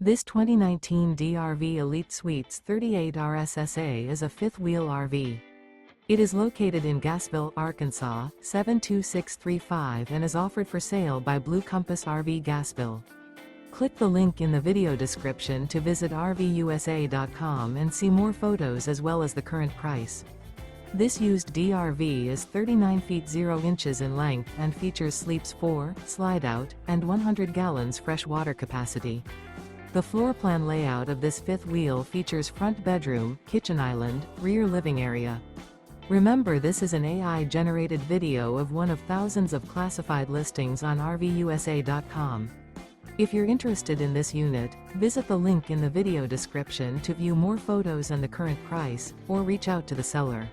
This 2019 DRV Elite Suites 38 RSSA is a fifth-wheel RV. It is located in Gassville, Arkansas, 72635 and is offered for sale by Blue Compass RV Gassville. Click the link in the video description to visit RVUSA.com and see more photos as well as the current price. This used DRV is 39 feet 0 inches in length and features sleeps 4, Slideout, and 100 gallons fresh water capacity. The floor plan layout of this fifth wheel features front bedroom, kitchen island, rear living area. Remember, this is an AI-generated video of one of thousands of classified listings on RVUSA.com. If you're interested in this unit, visit the link in the video description to view more photos and the current price, or reach out to the seller.